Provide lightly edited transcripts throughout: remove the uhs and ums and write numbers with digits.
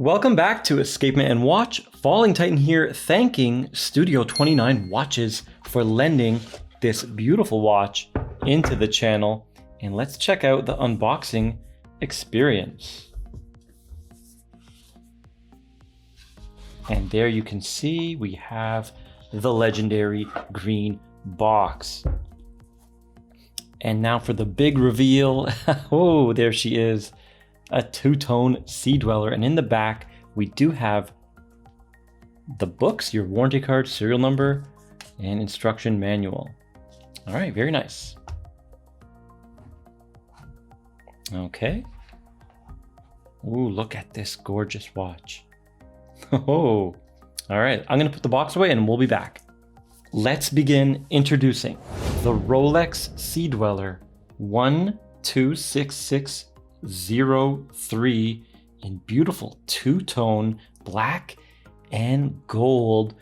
Welcome back to Escapement and Watch. Falling Titan here, thanking Studio 29 Watches for lending this beautiful watch into the channel. And let's check out the unboxing experience. And there you can see we have the legendary green box. And now for the big reveal. Oh, there she is. A two-tone Sea Dweller, and in the back we do have the books, your warranty card, serial number, and instruction manual. All right, very nice. Okay. Ooh, look at this gorgeous watch. Oh, all right, I'm gonna put the box away and we'll be back. Let's begin introducing the Rolex Sea Dweller 126603 in beautiful two-tone black and gold.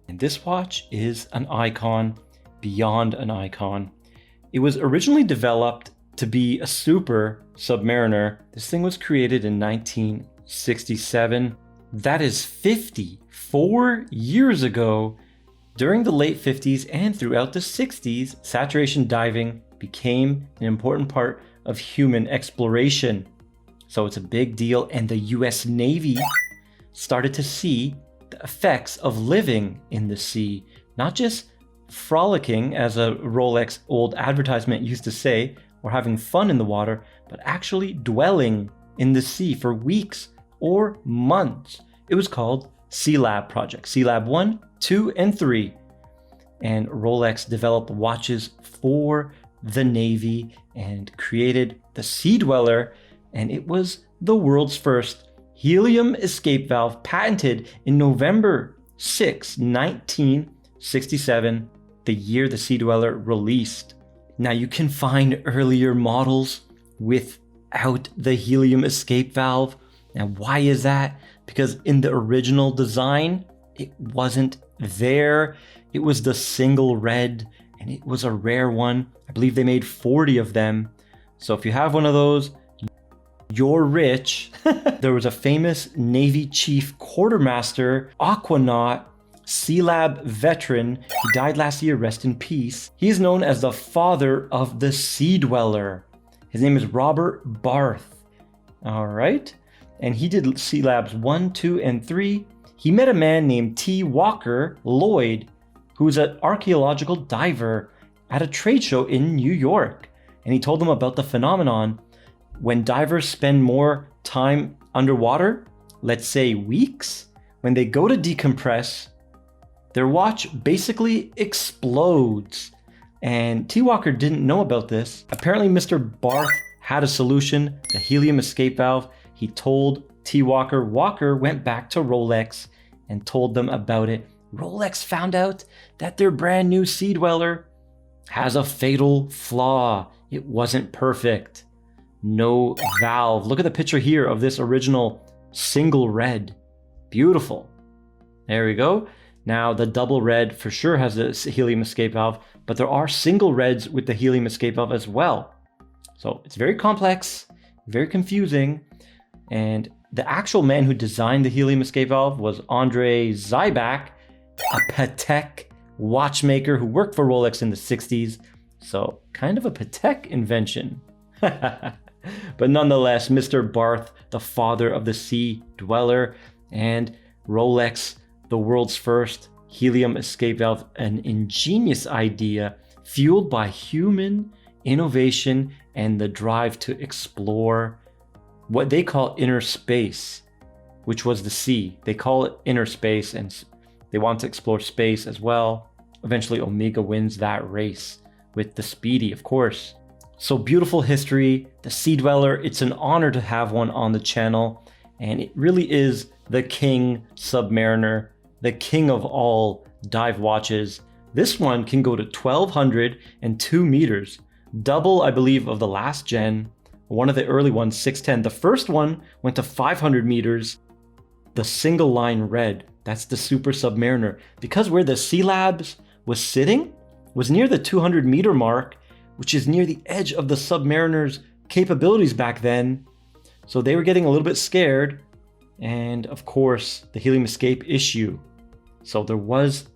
And this watch is an icon beyond an icon. It was originally developed to be a super Submariner. This thing was created in 1967. That is 54 years ago. During the late 50s and throughout the 60s, saturation diving became an important part of human exploration. So it's a big deal, and the US Navy started to see the effects of living in the sea, not just frolicking, as a Rolex old advertisement used to say, or having fun in the water, but actually dwelling in the sea for weeks or months. It was called Sea Lab Project, Sea Lab 1, 2, and 3. And Rolex developed watches for the Navy and created the Sea Dweller, and it was the world's first helium escape valve, patented in November 6, 1967, the year the Sea Dweller released. Now you can find earlier models without the helium escape valve. Now why is that? Because in the original design, it wasn't there. It was the single red, and it was a rare one. I believe they made 40 of them. So if you have one of those, you're rich. There was a famous Navy Chief Quartermaster, Aquanaut, Sea Lab veteran. He died last year, rest in peace. He's known as the father of the Sea Dweller. His name is Robert Barth. All right. And he did Sea Labs 1, 2, and 3. He met a man named T. Walker Lloyd, who was an archaeological diver at a trade show in New York. And he told him about the phenomenon when divers spend more time underwater, let's say weeks, when they go to decompress, their watch basically explodes. And T. Walker didn't know about this. Apparently Mr. Barth had a solution, the helium escape valve. He told T. Walker. Walker went back to Rolex and told them about it. Rolex found out that their brand new Sea Dweller has a fatal flaw. It wasn't perfect. No valve. Look at the picture here of this original single red. Beautiful. There we go. Now the double red for sure has a helium escape valve, but there are single reds with the helium escape valve as well. So it's very complex, very confusing. And the actual man who designed the helium escape valve was Andre Zyback, a Patek watchmaker who worked for Rolex in the 60s. So kind of a Patek invention. But nonetheless, Mr. Barth, the father of the Sea Dweller, and Rolex, the world's first helium escape valve, an ingenious idea fueled by human innovation and the drive to explore what they call inner space, which was the sea. They call it inner space, and they want to explore space as well. Eventually, Omega wins that race with the Speedy, of course. So beautiful history, the Sea Dweller. It's an honor to have one on the channel, and it really is the king Submariner, the king of all dive watches. This one can go to 1,202 meters, double, I believe, of the last gen. One of the early ones, 610. The first one went to 500 meters. The single line red, that's the Super Submariner. Because where the Sea Labs was sitting was near the 200 meter mark, which is near the edge of the Submariner's capabilities back then. So they were getting a little bit scared. and of course the helium escape issue. So there was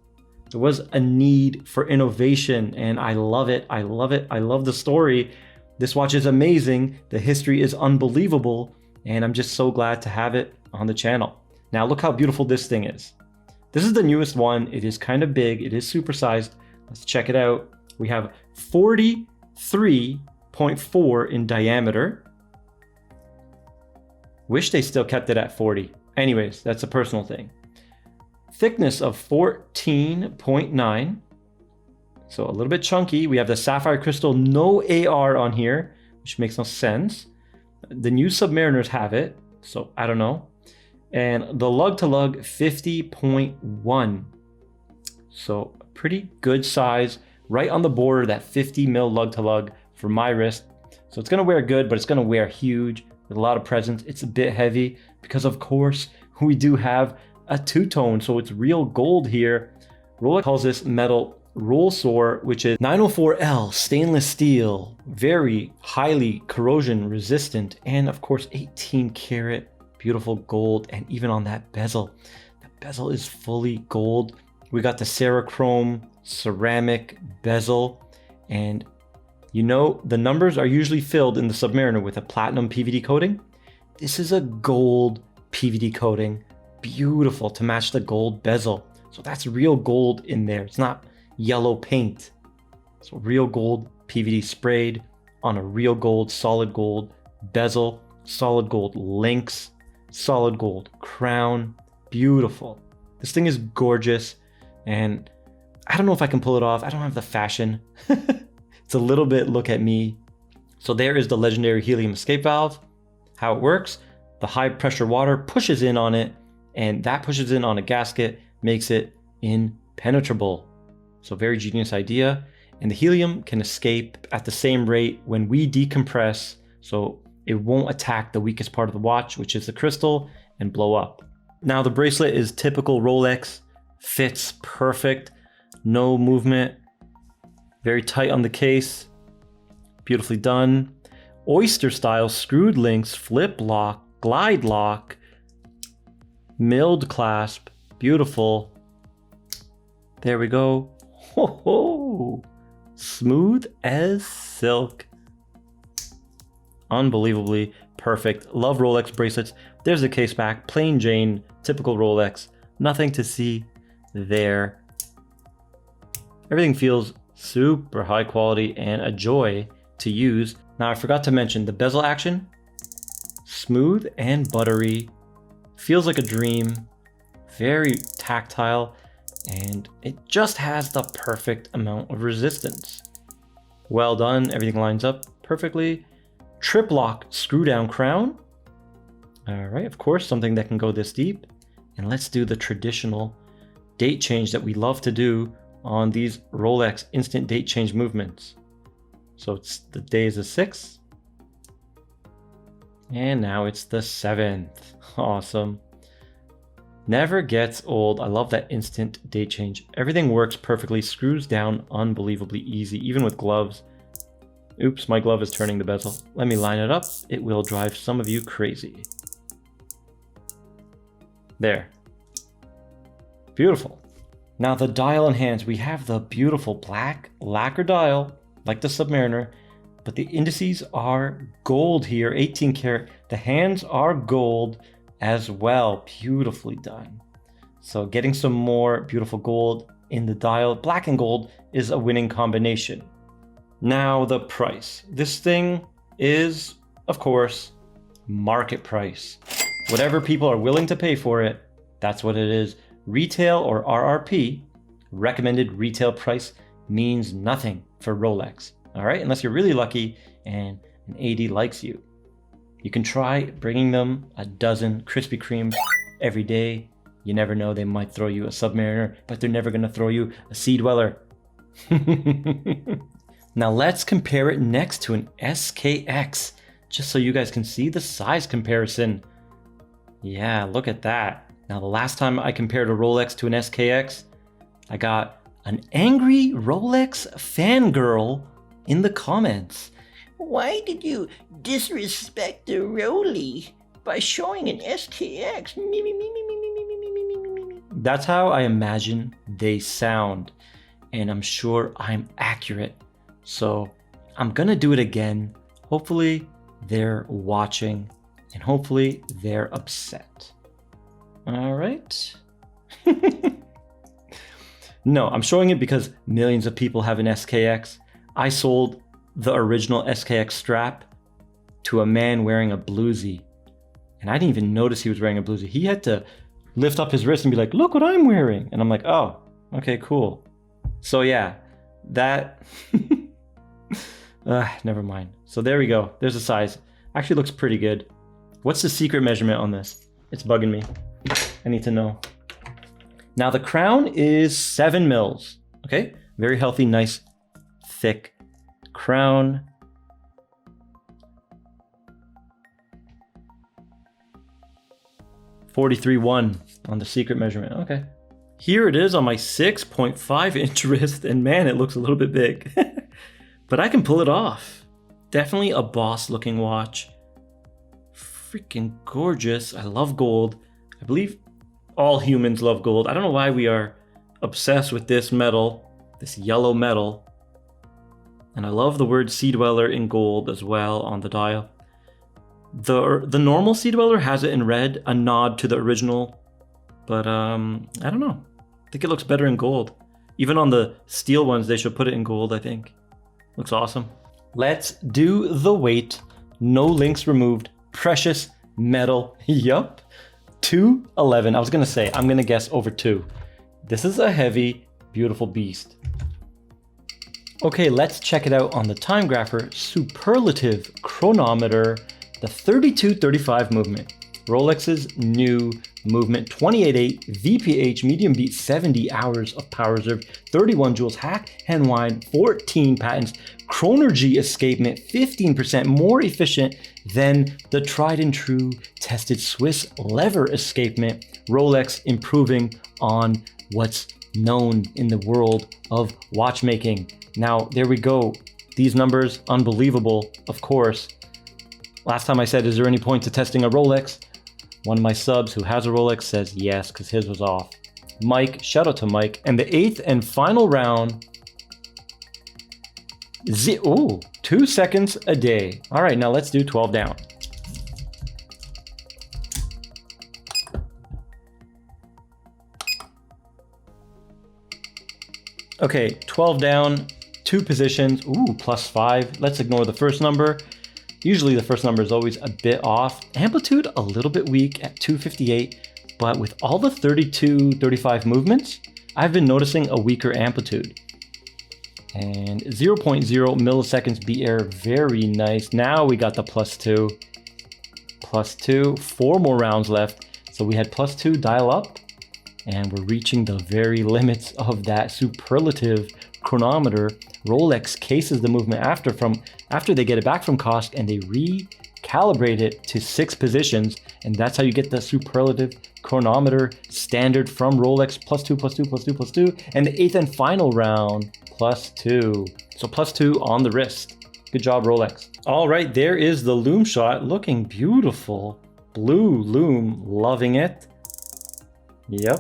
a need for innovation, and I love it. I love it. I love the story. This watch is amazing. The history is unbelievable, and I'm just so glad to have it on the channel. Now look how beautiful this thing is. This is the newest one. It is kind of big. It is supersized. Let's check it out. We have 43.4 in diameter. Wish they still kept it at 40. Anyways, that's a personal thing. Thickness of 14.9. So a little bit chunky. We have the sapphire crystal, no AR on here, which makes no sense. The new Submariners have it, so I don't know. And the lug to lug 50.1. So a pretty good size, right on the border, that 50 mil lug to lug for my wrist. So it's gonna wear good, but it's gonna wear huge with a lot of presence. It's a bit heavy because of course we do have a two-tone, so it's real gold here. Rolex calls this metal Rollsor, which is 904L stainless steel, very highly corrosion resistant, and of course 18 karat beautiful gold. And even on that bezel is fully gold. We got the Cerachrome ceramic bezel, and you know the numbers are usually filled in the Submariner with a platinum PVD coating. This is a gold PVD coating, beautiful to match the gold bezel. So that's real gold in there. It's not yellow paint. So real gold PVD sprayed on a real gold, solid gold bezel, solid gold links, solid gold crown. Beautiful. This thing is gorgeous, and I don't know if I can pull it off. I don't have the fashion. It's a little bit look at me. So there is the legendary helium escape valve. How it works: the high pressure water pushes in on it, and that pushes in on a gasket, makes it impenetrable. So very genius idea. And the helium can escape at the same rate when we decompress, so it won't attack the weakest part of the watch, which is the crystal, and blow up. Now the bracelet is typical Rolex, fits perfect, no movement, very tight on the case, beautifully done. Oyster style screwed links, flip lock, glide lock, milled clasp, beautiful. There we go. Ho ho! Smooth as silk. Unbelievably perfect. Love Rolex bracelets. There's the case back, plain Jane, typical Rolex. Nothing to see there. Everything feels super high quality and a joy to use. Now I forgot to mention the bezel action. Smooth and buttery. Feels like a dream. Very tactile, and it just has the perfect amount of resistance. Well done. Everything lines up perfectly. Trip lock screw down crown. All right, of course, something that can go this deep. And let's do the traditional date change that we love to do on these Rolex instant date change movements. So it's the day is the 6th. And now it's the 7th. Awesome. Never gets old. I love that instant date change. Everything works perfectly, screws down unbelievably easy, even with gloves. Oops, my glove is turning the bezel. Let me line it up. It will drive some of you crazy. There. Beautiful. Now the dial and hands, we have the beautiful black lacquer dial, like the Submariner, but the indices are gold here, 18 karat. The hands are gold as well, beautifully done. So getting some more beautiful gold in the dial, black and gold, is a winning combination. Now the price. This thing is, of course, market price. Whatever people are willing to pay for it, that's what it is. Retail or RRP, recommended retail price, means nothing for Rolex. All right, unless you're really lucky and an AD likes you. You can try bringing them a dozen Krispy Kremes every day. You never know, they might throw you a Submariner, but they're never gonna throw you a Sea Dweller. Now let's compare it next to an SKX, just so you guys can see the size comparison. Yeah, look at that. Now the last time I compared a Rolex to an SKX, I got an angry Rolex fangirl in the comments. Why did you disrespect the Roly? by showing an SKX. Me, me, me, me, me, me, me, me, me, me, me, me. That's how I imagine they sound. And I'm sure I'm accurate. So I'm gonna do it again. Hopefully they're watching and hopefully they're upset. All right. No, I'm showing it because millions of people have an SKX. I sold the original SKX strap to a man wearing a bluesy. And I didn't even notice he was wearing a bluesy. He had to lift up his wrist and be like, look what I'm wearing. And I'm like, oh, okay, cool. So yeah, that, never mind. So there we go. There's the size. Actually looks pretty good. What's the secret measurement on this? It's bugging me. I need to know. Now the crown is 7 mils. Okay, very healthy, nice, thick crown. .43.1 on the secret measurement. Okay. Here it is on my 6.5 inch wrist, and man, it looks a little bit big. But I can pull it off. Definitely a boss looking watch. Freaking gorgeous. I love gold. I believe all humans love gold. I don't know why we are obsessed with this metal, this yellow metal. And I love the word Sea Dweller in gold as well on the dial. The normal Sea Dweller has it in red, a nod to the original. But I don't know. I think it looks better in gold. Even on the steel ones, they should put it in gold, I think. Looks awesome. Let's do the weight. No links removed. Precious metal. Yup. 211. I was going to say, I'm going to guess over 2. This is a heavy, beautiful beast. Okay, let's check it out on the Timegrapher Superlative Chronometer. The 3235 movement. Rolex's new movement, 28.8 VPH, medium beat, 70 hours of power reserve, 31 joules, hack and wind, 14 patents, Chronergy escapement, 15% more efficient than the tried and true tested Swiss lever escapement. Rolex improving on what's known in the world of watchmaking. Now, there we go. These numbers, unbelievable, of course. Last time I said, is there any point to testing a Rolex? One of my subs who has a Rolex says yes, because his was off. Mike, shout out to Mike. And the 8th and final round. 2 seconds a day. All right, now let's do 12 down. Okay, 12 down, 2 positions. Ooh, +5. Let's ignore the first number. Usually the first number is always a bit off. Amplitude a little bit weak at 258, but with all the 32, 35 movements, I've been noticing a weaker amplitude. And 0.0 milliseconds beat error, very nice. Now we got the +2. +2, 4 more rounds left. So we had +2 dial up, and we're reaching the very limits of that superlative chronometer. Rolex cases the movement after they get it back from cost, and they recalibrate it to 6 positions, and that's how you get the superlative chronometer standard from Rolex. +2, +2, +2, +2, and the 8th and final round +2. So +2 on the wrist. Good job, Rolex. All right, there is the loom shot, looking beautiful. Blue loom, loving it. Yep.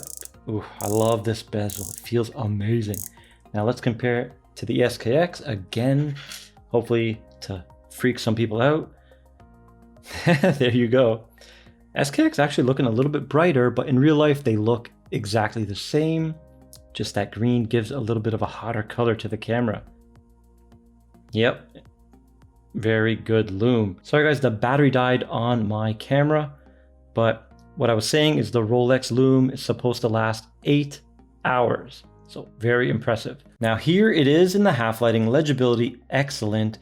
Ooh, I love this bezel. It feels amazing. Now let's compare it to the SKX again, hopefully to freak some people out. There you go. SKX actually looking a little bit brighter, but in real life they look exactly the same. Just that green gives a little bit of a hotter color to the camera. Yep, very good loom. Sorry guys, the battery died on my camera, but what I was saying is the Rolex loom is supposed to last 8 hours. So very impressive. Now here it is in the half lighting, legibility excellent.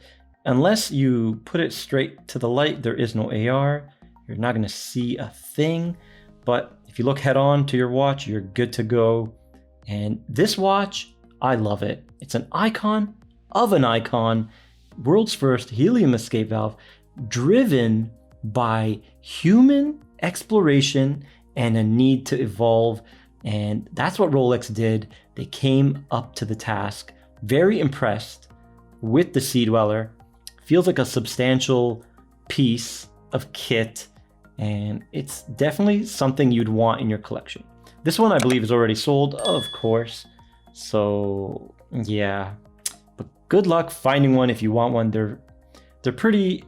Unless you put it straight to the light, there is no AR. You're not gonna see a thing. But if you look head on to your watch, you're good to go. And this watch, I love it. It's an icon of an icon. World's first helium escape valve, driven by human exploration and a need to evolve. And that's what Rolex did. They came up to the task. Very impressed with the Sea Dweller. Feels like a substantial piece of kit. and it's definitely something you'd want in your collection. This one I believe is already sold, of course, so yeah, but good luck finding one if you want one. They're pretty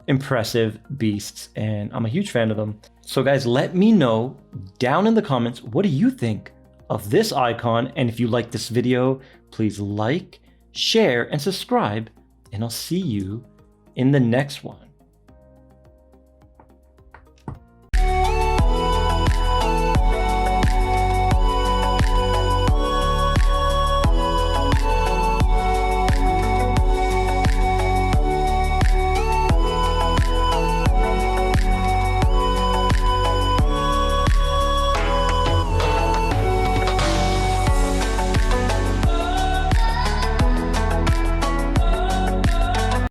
impressive beasts, and I'm a huge fan of them. So guys, let me know down in the comments, what do you think of this icon? And if you like this video, please like, share, and subscribe, and I'll see you in the next one.